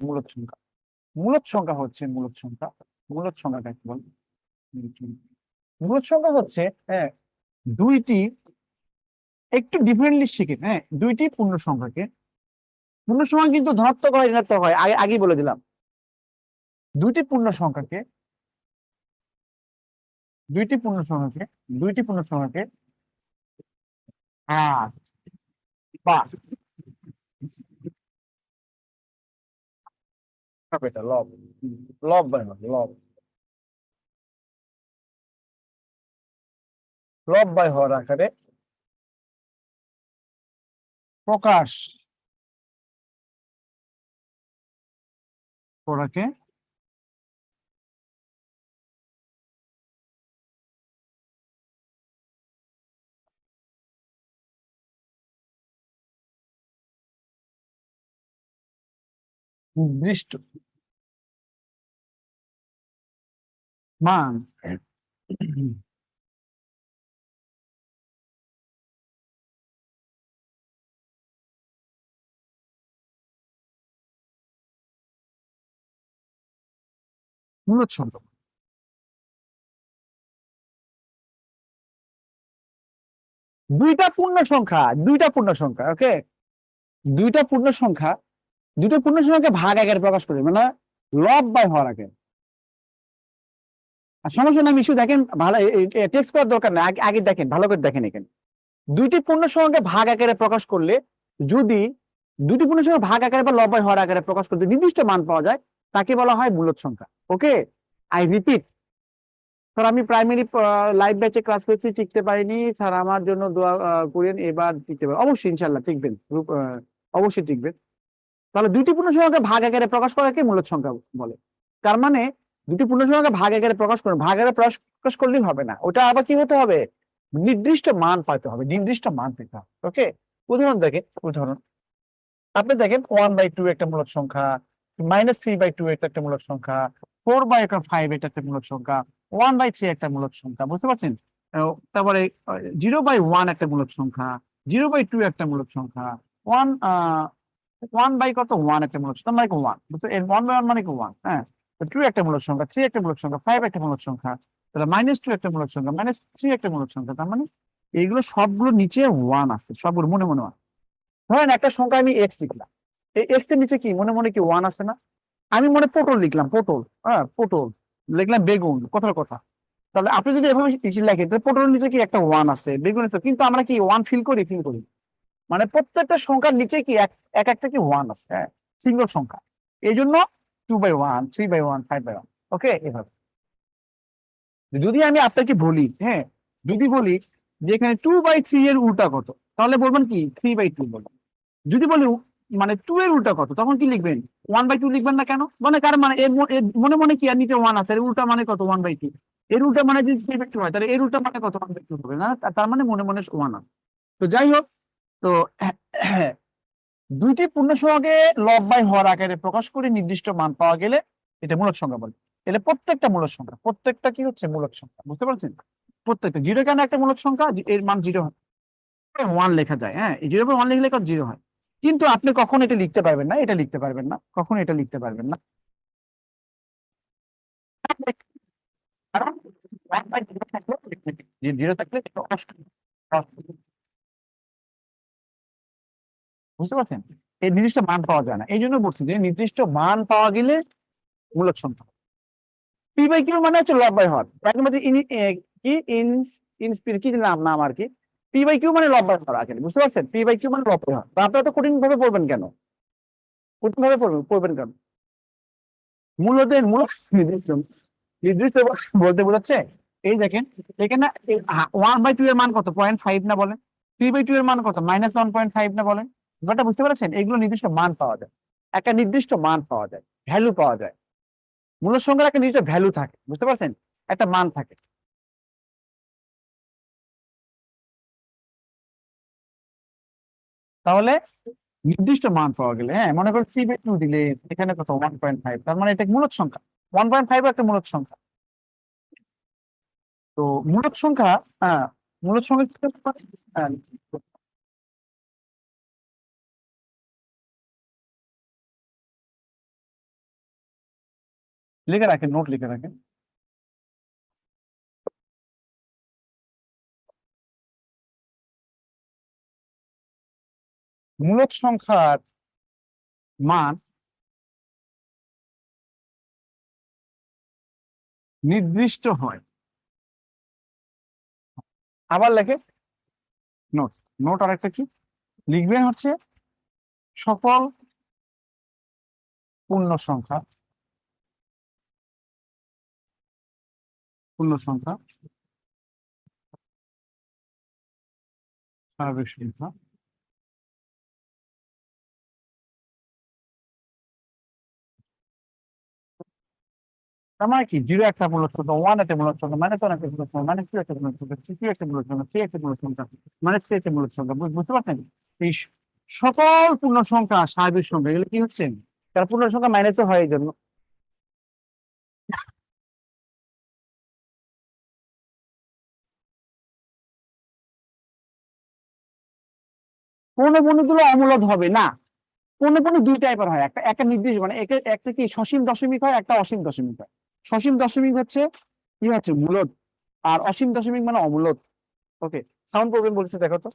মূলদ সংখ্যা। মূলদ সংখ্যা হচ্ছে মূলদ সংখ্যা। মূলদ সংখ্যা কাকে বলে? মূলদ সংখ্যা হচ্ছে, হ্যাঁ, দুইটি, একটু ডিফারেন্টলি শিখে, হ্যাঁ, দুইটি পূর্ণ সংখ্যাকে, পূর্ণ সংখ্যা কিন্তু ধনাত্মক হয় ঋণাত্মক হয়, আগেই বলে দিলাম। দুইটি পূর্ণ সংখ্যাকে, দুইটি পূর্ণ সংখ্যাকে, দুইটি পূর্ণ সংখ্যাকে আট বা এটা লব, লব বাই হর, লব বাই হর আকারে প্রকাশ করাকে নির্দিষ্ট মান মূলদ সংখ্যা। দুইটা পূর্ণ সংখ্যা, দুইটা পূর্ণ সংখ্যা, ওকে, দুইটা পূর্ণ সংখ্যা, দুইটা পূর্ণ সংখ্যাকে ভাগ আকারে প্রকাশ করি, মানে লব বাই হর আকারে। আর সমস্যা না, ইস্যু দেখেন, ভালো টেক্সট করার দরকার নেই, আগে আগে দেখেন, ভালো করে দেখেন এখানে। দুইটি পূর্ণ সংখ্যাকে ভাগ আকারে প্রকাশ করলে, যদি দুইটি পূর্ণ সংখ্যা ভাগ আকারে বা লব বাই হর আকারে প্রকাশ করতে নির্দিষ্ট মান পাওয়া যায়, তাকে বলা হয় মূলদ সংখ্যা। ওকে, আই রিপিট, স্যার আমি প্রাইমারি লাইভ ব্যাচে ক্লাস করছি, টিকতে পারিনি স্যার, আমার জন্য দোয়া করেন, এবার টিকতে পারি অবশ্যই, ইনশাল্লাহ টিকবেন, অবশ্যই টিকবেন। তাহলে দুইটি পূর্ণ সংখ্যাকে ভাগ আকারে প্রকাশ করাকে মূলদ সংখ্যা বলে। তার মানে দুটি পূর্ণ সংখ্যাকে ভাগ আকারে প্রকাশ করে, ভাগ আকারে প্রকাশ করলেই হবে না, ওটা আবার কি হতে হবে, নির্দিষ্ট মান পাইতে হবে, নির্দিষ্ট মান পেতে হবে। ওকে, উদাহরণ দেখেন, উদাহরণ আপনি দেখেন 1/2 একটা মূলদ সংখ্যা, -3/2 এটা একটা মূলদ সংখ্যা, 4/5 এটা একটা মূলদ সংখ্যা, 1/3 একটা মূলদ সংখ্যা, বুঝতে পারছেন? তারপরে 0/1 একটা মূলদ সংখ্যা, 0/2 একটা মূলদ সংখ্যা, 1 কত 1 একটা মূলদ সংখ্যা, মানে 1 বুঝতে, 1/1 মানে কি 1, হ্যাঁ। 2 একটা মূলদ সংখ্যা, 3 একটা মূলদ সংখ্যা, 5 একটা মূলদ সংখ্যা, তাহলে -2 একটা মূলদ সংখ্যা, -3 একটা মূলদ সংখ্যা, তার মানে এইগুলো সবগুলো নিচে 1 আছে, সবগুলো মনে মনে 1। ধরেন একটা সংখ্যা আমি এক্স লিখলাম, এই এক্স এর নিচে কি মনে মনে কি 1 আছে না? আমি মনে পটল লিখলাম, পটল, হ্যাঁ পটল লিখলাম, বেগুন, কথার কথা। তাহলে আপনি যদি এভাবে লেখেন, তাহলে পটলের নিচে কি একটা 1 আছে, বেগুনের তো, কিন্তু আমরা কি 1 ফিল করি? ফিল করি। মানে প্রত্যেকটা সংখ্যার নিচে কি এক একটা কি 1 আছে, হ্যাঁ, সিঙ্গল সংখ্যা। এই জন্য 2/1, 3/1, 5/1, ওকে, এভাবে। যদি আমি আপনাকে বলি, হ্যাঁ, যদি বলি যে এখানে 2/3 এর উল্টা কত, তাহলে বলবেন কি 3/2 বলবেন। যদি বলি মানে 2 এর উল্টা কত, তখন কি লিখবেন? 1/2 লিখবেন না কেন? মানে কার মানে এর মনে মনে কি, আর নিচে 1 আছে, এর উল্টা মানে কত? 1/2। এর উল্টা মানে যদি 3/2 হয়, তাহলে এর উল্টা মানে কত? 1/2 হবে না, তার মানে মনে মনে 1 আছে। তো যাই হোক, তো দুইটি পূর্ণ সংখ্যাকে লব বাই হর আকারে প্রকাশ করে নির্দিষ্ট মান পাওয়া গেলে এটা মূলদ সংখ্যা বলে। এলে প্রত্যেকটা মূলদ সংখ্যা, প্রত্যেকটা কি হচ্ছে মূলদ সংখ্যা, বুঝতে পারছেন? প্রত্যেকটা জিরো কেন একটা মূলদ সংখ্যা, এর মান 0 হয়, 1 লেখা যায়, হ্যাঁ, 0/1 লিখলে কত 0 হয়। কিন্তু আপনি কখন এটা লিখতে পারবেন না, এটা লিখতে পারবেন না, কখন এটা লিখতে পারবেন না, কারণ 1/0 থাকলে, 0 থাকলে এটা বুঝতে পারছেন? এই নির্দিষ্ট মান পাওয়া যায় না, এই জন্য বলছি যে নির্দিষ্ট মান পাওয়া গেলে মূলদ সংখ্যা। পি/কিউ মানে হচ্ছে লব বাই হর, এখন বলছি কি কি নাম নাম আর কি, পি/কিউ মানে লব বাই হর আগে, বুঝতে পারছেন? পি/কিউ মানে লব বাই হর। তো আপনারা তো কঠিন ভাবে পড়বেন কেন, কঠিন ভাবে পড়বেন কেন? মূলদের মূল নির্দিষ্ট, নির্দিষ্ট বলতে বোঝাচ্ছে, এই দেখেন এখানে 1/2 এর মান কত? 0.5 না বলেন? 3/2 এর মান কত? -1.5 না বলেন? ব্যাপারটা বুঝতে পারছেন? এগুলো নির্দিষ্ট মান পাওয়া যায়, একটা নির্দিষ্ট মান পাওয়া যায়, ভ্যালু পাওয়া যায়। মূল সংখ্যার একটা নির্দিষ্ট ভ্যালু থাকে, বুঝতে পারছেন? একটা মান থাকে। তাহলে নির্দিষ্ট মান পাওয়া গেলে, হ্যাঁ, মনে করো 3/2 দিলে এখানে কত 1.5, তার মানে এটা মূলদ সংখ্যা। 1.5 একটা মূলদ সংখ্যা। তো মূলদ সংখ্যা, হ্যাঁ, মূলদ সংখ্যা, হ্যাঁ, লিখে রাখেন, নোট লিখে রাখেন। মূলদ সংখ্যার মান নির্দিষ্ট হয়, আবার লেখে নোট। নোট আর একটা কি লিখবেন হচ্ছে, সকল পূর্ণ সংখ্যা, পূর্ণ সংখ্যা, স্বাভাবিক সংখ্যা, তার মানে কি, জিরো একটা মূলদ সংখ্যা, ওয়ান একটা মূলদ সংখ্যা, মাইনাস ওয়ান একটা মূলদ সংখ্যা, মাইনাস টু একটা মূলদ সংখ্যা, থ্রি একটা মূলদ সংখ্যা, থ্রি একটা মূলদ সংখ্যা, মাইনাস থ্রি একটা মূলদ সংখ্যা। বুঝতে পারছেন? এই সকল পূর্ণ সংখ্যা স্বাভাবিক সংখ্যা, এগুলো কি হচ্ছে, তার পূর্ণ সংখ্যা মাইনাসে হয় এই জন্য। পৌনঃপুন্যগুলো অমূলদ হবে না। পৌনঃপুন্য দুই টাইপের হয়, একটা একটা নির্দিষ্ট, মানে একটা কি সসীম দশমিক হয়, একটা অসীম দশমিক হয়। সসীম দশমিক হচ্ছে কি হচ্ছে মূলদ, আর অসীম দশমিক মানে অমূলদ। ওকে, সাউন্ড প্রবলেম বলছে দেখো তো।